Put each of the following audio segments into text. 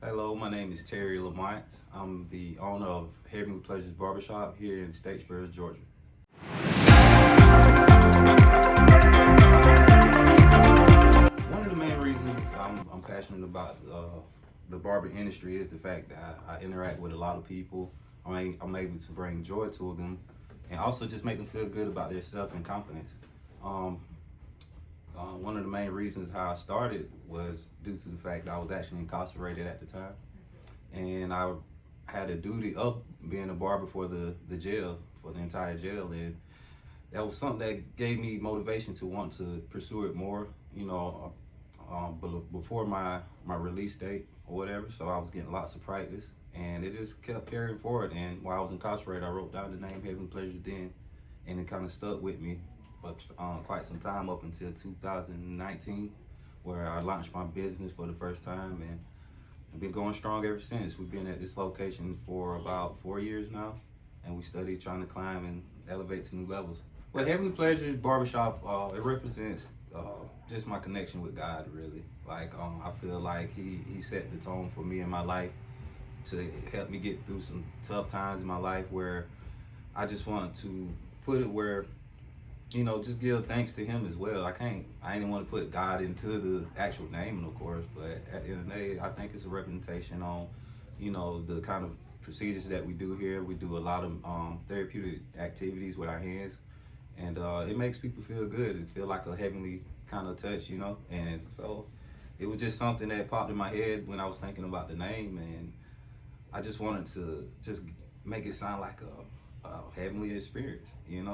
Hello, my name is Terry Lamonte. I'm the owner of Heavenly Pleasures Barber Shop here in Statesboro, Georgia. One of the main reasons I'm passionate about the barber industry is the fact that I interact with a lot of people. I'm able to bring joy to them and also just make them feel good about their self and confidence. Um, One of the main reasons how I started was due to the fact that I was actually incarcerated at the time, and I had a duty of being a barber for the jail, for the entire jail, and that was something that gave me motivation to want to pursue it more, but before my release date or whatever. So I was getting lots of practice, and it just kept carrying forward. And while I was incarcerated, I wrote down the name Heavenly Pleasures then, and it kind of stuck with me for quite some time up until 2019, where I launched my business for the first time, and I've been going strong ever since. We've been at this location for about 4 years now, and we study trying to climb and elevate to new levels. Well, Heavenly Pleasures Barber Shop, it represents just my connection with God, really. I feel like he set the tone for me in my life to help me get through some tough times in my life where I just wanted to put it where, just give thanks to him as well. I didn't want to put God into the actual name, of course, but at the end of the day, I think it's a representation on, the kind of procedures that we do here. We do a lot of therapeutic activities with our hands, and it makes people feel good. It feel like a heavenly kind of touch, and so it was just something that popped in my head when I was thinking about the name, and I just wanted to just make it sound like a heavenly experience,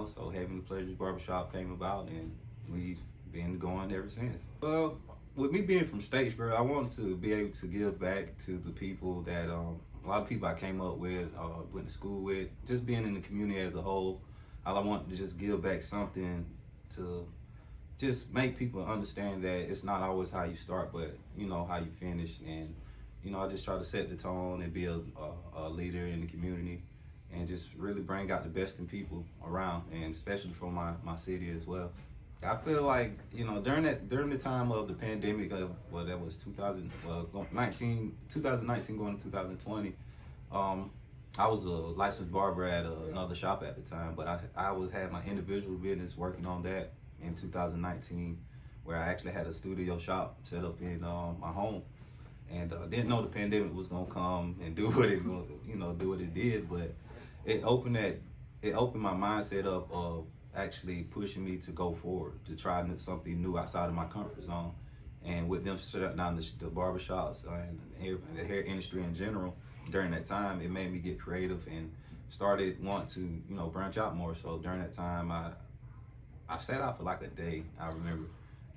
So Heavenly Pleasures Barbershop came about, and we've been going ever since. Well, with me being from Statesboro, I wanted to be able to give back to the people that a lot of people I came up with, went to school with, just being in the community as a whole. I wanted to just give back something to just make people understand that it's not always how you start, but how you finish. And I just try to set the tone and be a leader in the community, and just really bring out the best in people around, and especially from my city as well. I feel like during the time of the pandemic, that was 2019 going to 2020. I was a licensed barber at another shop at the time, but I had my individual business working on that in 2019, where I actually had a studio shop set up in my home, and didn't know the pandemic was gonna come and do what it's gonna, do what it did, but it opened my mindset up of actually pushing me to go forward, to try something new outside of my comfort zone. And with them shutting down the barbershops and the hair industry in general during that time, it made me get creative and started want to branch out more. So during that time, I sat out for like a day, I remember,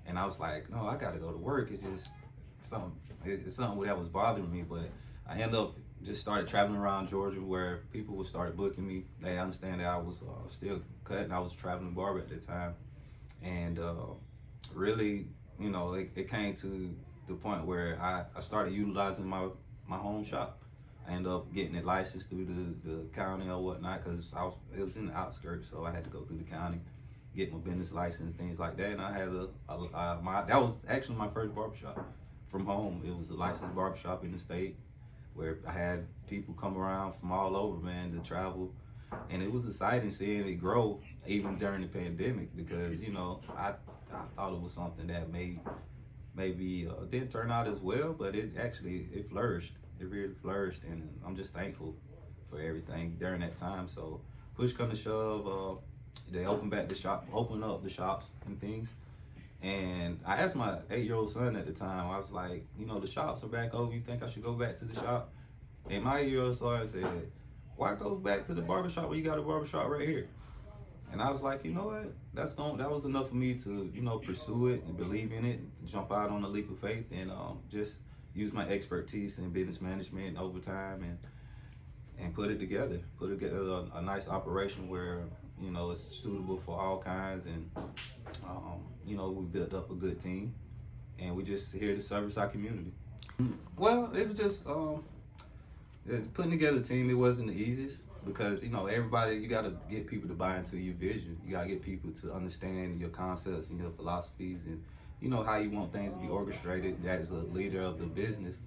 and I was like, no, I gotta go to work. It's just something that was bothering me, but I ended up just started traveling around Georgia, where people would start booking me. They understand that I was still cutting. I was a traveling barber at the time, and really, it came to the point where I started utilizing my home shop. I ended up getting it licensed through the county or whatnot, because it was in the outskirts, so I had to go through the county, get my business license, things like that. And I had that was actually my first barbershop from home. It was a licensed barbershop in the state, where I had people come around from all over, man, to travel. And it was exciting seeing it grow even during the pandemic, because, I thought it was something that maybe didn't turn out as well, but it flourished. It really flourished, and I'm just thankful for everything during that time. So push come to shove, they opened up the shops and things. And I asked my 8-year-old son at the time, I was like, the shops are back open. You think I should go back to the shop? And my 8-year-old son said, why go back to the barbershop when you got a barbershop right here? And I was like, you know what? That was enough for me to, pursue it and believe in it, jump out on a leap of faith, and just use my expertise in business management over time, and put it together a nice operation where it's suitable for all kinds, and we built up a good team, and we just here to service our community. Well, it was just putting together a team. It wasn't the easiest, because everybody, you got to get people to buy into your vision. You got to get people to understand your concepts and your philosophies, and how you want things to be orchestrated as a leader of the business.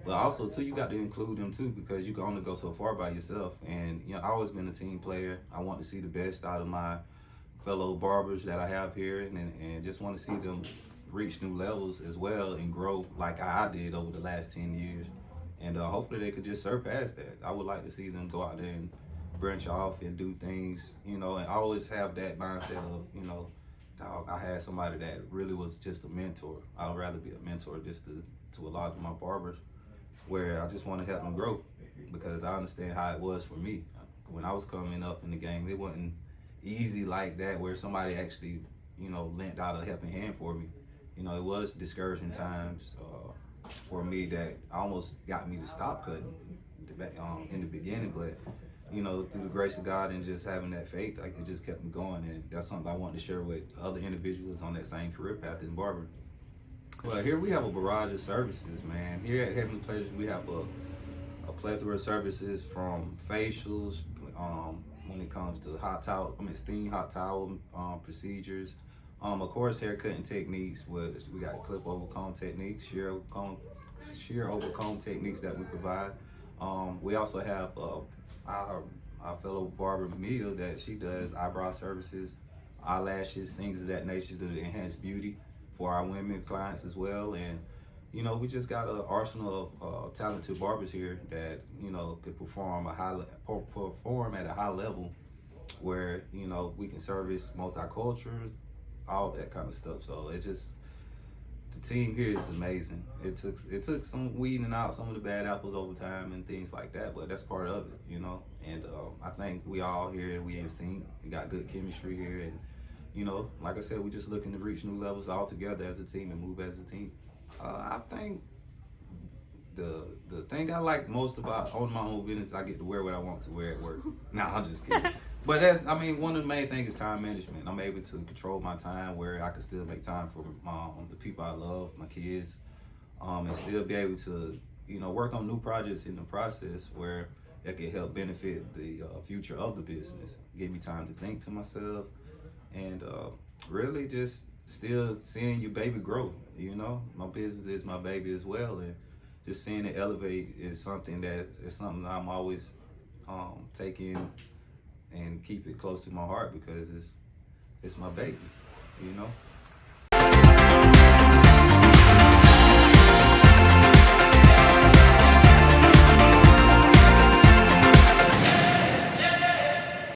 But also too, you got to include them too, because you can only go so far by yourself. And you know, I've always been a team player. I want to see the best out of my fellow barbers that I have here, and just want to see them reach new levels as well and grow like I did over the last 10 years. And hopefully they could just surpass that. I would like to see them go out there and branch off and do things, you know, and always have that mindset of, you know, dog, I had somebody that really was just a mentor. I'd rather be a mentor just to a lot of my barbers, where I just want to help them grow, because I understand how it was for me. When I was coming up in the game, it wasn't easy like that, where somebody actually, you know, lent out a helping hand for me. You know, it was discouraging times for me that almost got me to stop cutting in the beginning, but you know, through the grace of God and just having that faith, like, it just kept me going, and that's something I want to share with other individuals on that same career path in barbering. Well, here we have a barrage of services, man. Here at Heavenly Pleasures, we have a plethora of services, from facials, when it comes to steam hot towel procedures. Of course, haircutting techniques. We got clip over comb techniques, shear over comb techniques that we provide. We also have our fellow barber Mia, that she does eyebrow services, eyelashes, things of that nature to enhance beauty for our women clients as well. And you know, we just got an arsenal of talented barbers here that, you know, could perform at a high level, where, you know, we can service multicultures, all that kind of stuff. So it just, the team here is amazing. It took some weeding out some of the bad apples over time and things like that, but that's part of it, you know. And I think we all here, we in sync, we got good chemistry here, and you know, like I said, we just looking to reach new levels all together as a team and move as a team. I think the thing I like most about owning my own business, I get to wear what I want to wear at work. Nah, I'm just kidding. But one of the main things is time management. I'm able to control my time, where I can still make time for the people I love, my kids, and still be able to, you know, work on new projects in the process, where it can help benefit the future of the business. Give me time to think to myself, and really just still seeing your baby grow. You know, my business is my baby as well, and just seeing it elevate is something that I'm always taking and keep it close to my heart, because it's my baby, you know.